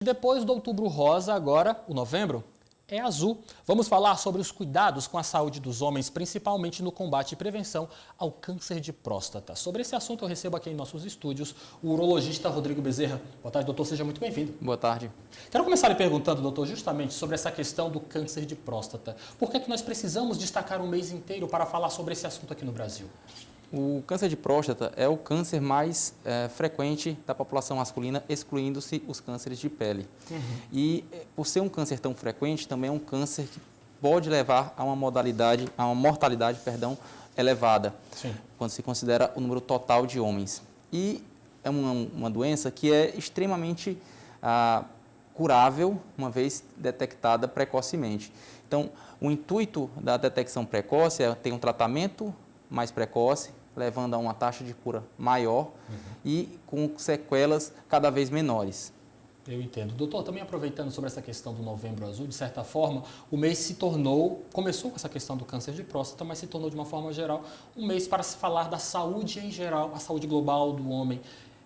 Depois do Outubro Rosa, agora o novembro é azul. Vamos falar sobre os cuidados com a saúde dos homens, principalmente no combate e prevenção ao câncer de próstata. Sobre esse assunto eu recebo aqui em nossos estúdios o urologista Rodrigo Bezerra. Boa tarde, doutor, seja muito bem-vindo. Boa tarde. Quero começar lhe perguntando, doutor, justamente sobre essa questão do câncer de próstata. Por que é que nós precisamos destacar um mês inteiro para falar sobre esse assunto aqui no Brasil? O câncer de próstata é o câncer mais frequente da população masculina, excluindo-se os cânceres de pele. E por ser um câncer tão frequente, também é um câncer que pode levar a uma mortalidade elevada, Sim. quando se considera o número total de homens. E é uma doença que é extremamente curável, uma vez detectada precocemente. Então, o intuito da detecção precoce é ter um tratamento mais precoce, levando a uma taxa de cura maior e com sequelas cada vez menores. Eu entendo. Doutor, também aproveitando sobre essa questão do Novembro Azul, de certa forma, o mês começou com essa questão do câncer de próstata, mas se tornou de uma forma geral um mês para se falar da saúde em geral, a saúde global do homem.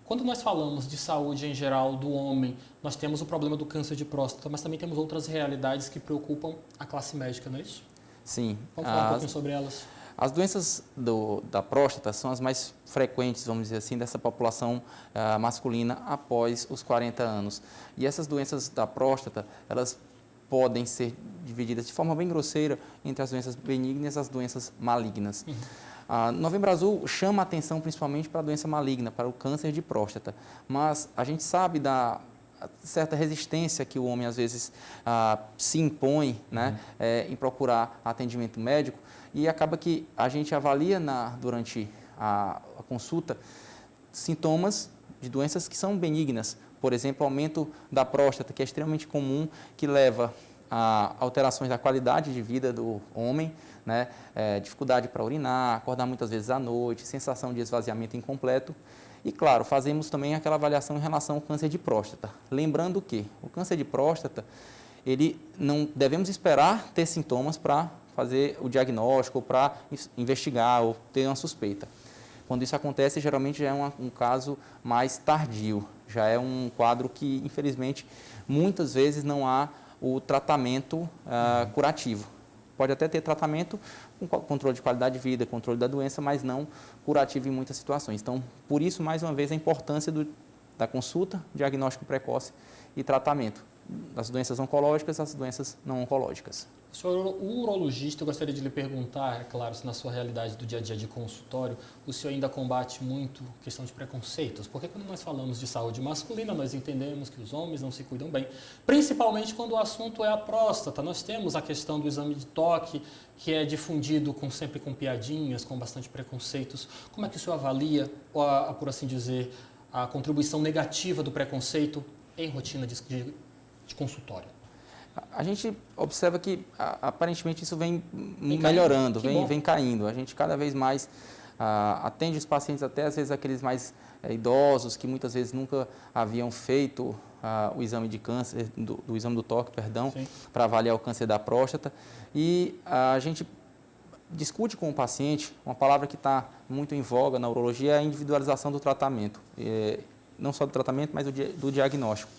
Quando nós falamos de saúde em geral do homem, nós temos o problema do câncer de próstata, mas também temos outras realidades que preocupam a classe médica, não é isso? Sim. Vamos falar um pouquinho sobre elas. As doenças da próstata são as mais frequentes, vamos dizer assim, dessa população masculina após os 40 anos. E essas doenças da próstata, elas podem ser divididas de forma bem grosseira entre as doenças benignas e as doenças malignas. Novembro Azul chama a atenção principalmente para a doença maligna, para o câncer de próstata. Mas a gente sabe da certa resistência que o homem às vezes se impõe, né, em procurar atendimento médico, e acaba que a gente avalia durante a consulta sintomas de doenças que são benignas. Por exemplo, aumento da próstata, que é extremamente comum, que leva a alterações da qualidade de vida do homem, né, dificuldade para urinar, acordar muitas vezes à noite, sensação de esvaziamento incompleto. E, claro, fazemos também aquela avaliação em relação ao câncer de próstata. Lembrando que o câncer de próstata, ele não devemos esperar ter sintomas para fazer o diagnóstico, para investigar ou ter uma suspeita. Quando isso acontece, geralmente já é um caso mais tardio, já é um quadro que, infelizmente, muitas vezes não há o tratamento curativo. Pode até ter tratamento com controle de qualidade de vida, controle da doença, mas não curativo em muitas situações. Então, por isso, mais uma vez, a importância da consulta, diagnóstico precoce e tratamento das doenças oncológicas e das doenças não oncológicas. Senhor urologista, eu gostaria de lhe perguntar, é claro, se na sua realidade do dia a dia de consultório, o senhor ainda combate muito a questão de preconceitos, porque quando nós falamos de saúde masculina, nós entendemos que os homens não se cuidam bem, principalmente quando o assunto é a próstata. Nós temos a questão do exame de toque, que é difundido sempre com piadinhas, com bastante preconceitos. Como é que o senhor avalia, por assim dizer, a contribuição negativa do preconceito em rotina de consultório? A gente observa que, aparentemente, isso vem melhorando, vem caindo. A gente cada vez mais atende os pacientes, até às vezes aqueles mais idosos, que muitas vezes nunca haviam feito o exame de câncer, do exame do toque, perdão, para avaliar o câncer da próstata. E a gente discute com o paciente, uma palavra que está muito em voga na urologia é a individualização do tratamento. Não só do tratamento, mas do diagnóstico.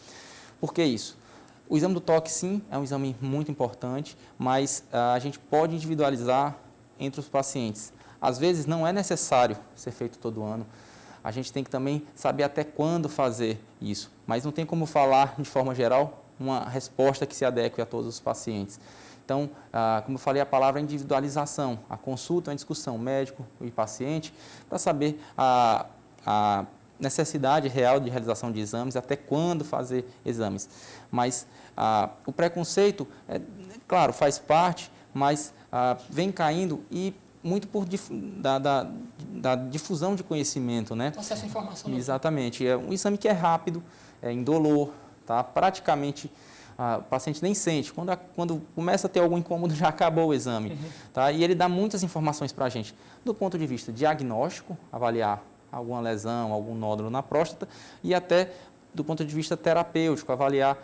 Por que isso? O exame do toque, sim, é um exame muito importante, mas a gente pode individualizar entre os pacientes. Às vezes não é necessário ser feito todo ano. A gente tem que também saber até quando fazer isso, mas não tem como falar de forma geral uma resposta que se adeque a todos os pacientes. Então, como eu falei, a palavra é individualização. A consulta é uma discussão médico e paciente para saber a necessidade real de realização de exames, até quando fazer exames. Mas o preconceito, claro, faz parte, mas vem caindo e muito da difusão de conhecimento, né? Acesso à informação. Exatamente. É um exame que é rápido, é indolor, tá? Praticamente o paciente nem sente. Quando começa a ter algum incômodo, já acabou o exame. Tá? E ele dá muitas informações para a gente. Do ponto de vista diagnóstico, avaliar alguma lesão, algum nódulo na próstata, e até do ponto de vista terapêutico, avaliar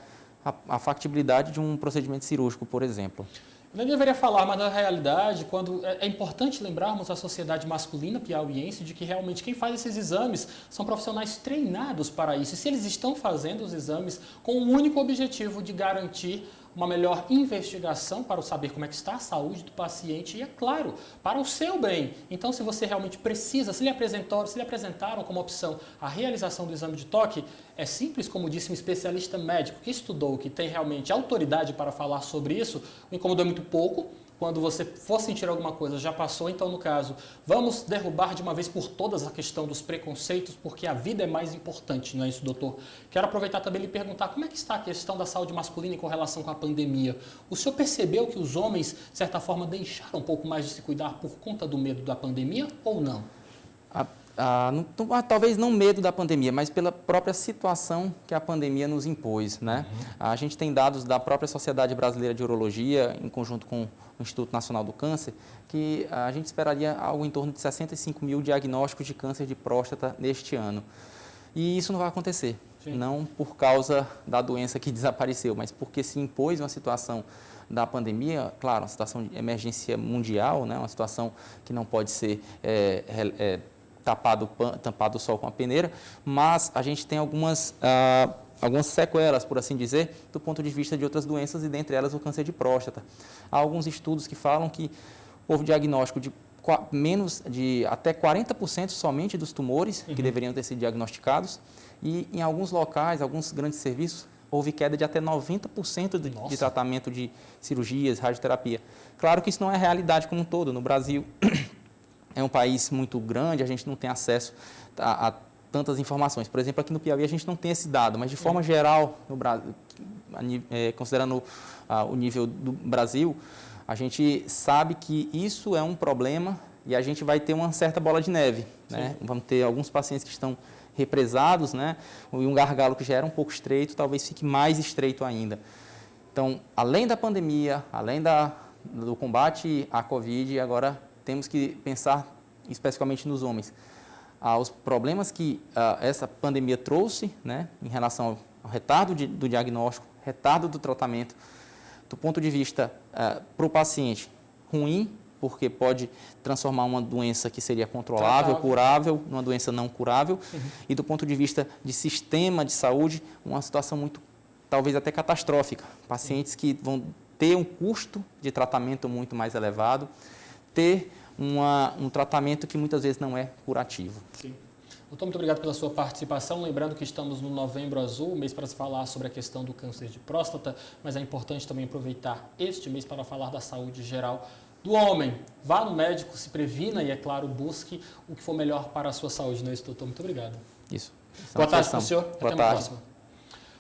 a factibilidade de um procedimento cirúrgico, por exemplo. Eu nem deveria falar, mas na realidade, quando é importante lembrarmos a sociedade masculina piauiense de que realmente quem faz esses exames são profissionais treinados para isso. E se eles estão fazendo os exames com o único objetivo de garantir uma melhor investigação para saber como é que está a saúde do paciente e, é claro, para o seu bem. Então, se você realmente precisa, se lhe apresentaram como opção a realização do exame de toque, é simples, como disse um especialista médico que estudou, que tem realmente autoridade para falar sobre isso, o incômodo é muito pouco. Quando você for sentir alguma coisa, já passou, então, no caso, vamos derrubar de uma vez por todas a questão dos preconceitos, porque a vida é mais importante, não é isso, doutor? Quero aproveitar também e lhe perguntar como é que está a questão da saúde masculina em correlação com a pandemia. O senhor percebeu que os homens, de certa forma, deixaram um pouco mais de se cuidar por conta do medo da pandemia ou não? Talvez não medo da pandemia, mas pela própria situação que a pandemia nos impôs, né? A gente tem dados da própria Sociedade Brasileira de Urologia, em conjunto com o Instituto Nacional do Câncer, que a gente esperaria algo em torno de 65 mil diagnósticos de câncer de próstata neste ano. E isso não vai acontecer, Sim. Não por causa da doença que desapareceu, mas porque se impôs uma situação da pandemia, claro, uma situação de emergência mundial, né? Uma situação que não pode ser tampado o sol com a peneira, mas a gente tem algumas sequelas, por assim dizer, do ponto de vista de outras doenças e dentre elas o câncer de próstata. Há alguns estudos que falam que houve diagnóstico de até 40% somente dos tumores que deveriam ter sido diagnosticados e em alguns locais, alguns grandes serviços, houve queda de até 90% de tratamento de cirurgias, radioterapia. Claro que isso não é a realidade como um todo. No Brasil é um país muito grande, a gente não tem acesso a tantas informações. Por exemplo, aqui no Piauí a gente não tem esse dado, mas de forma geral, no Brasil, considerando o nível do Brasil, a gente sabe que isso é um problema e a gente vai ter uma certa bola de neve, né? Vamos ter alguns pacientes que estão represados, né? E um gargalo que já era um pouco estreito, talvez fique mais estreito ainda. Então, além da pandemia, além do combate à Covid, agora temos que pensar especificamente nos homens. Os problemas que essa pandemia trouxe, né, em relação ao retardo do diagnóstico, retardo do tratamento, do ponto de vista para o paciente, ruim, porque pode transformar uma doença que seria controlável, curável, numa doença não curável, e do ponto de vista de sistema de saúde, uma situação muito, talvez até catastrófica. Pacientes que vão ter um custo de tratamento muito mais elevado, ter um tratamento que muitas vezes não é curativo. Sim. Doutor, muito obrigado pela sua participação. Lembrando que estamos no Novembro Azul, mês para se falar sobre a questão do câncer de próstata, mas é importante também aproveitar este mês para falar da saúde geral do homem. Vá no médico, se previna e, é claro, busque o que for melhor para a sua saúde. Não é isso, doutor? Muito obrigado. Isso. Boa tarde para o senhor. Boa tarde. Até uma próxima.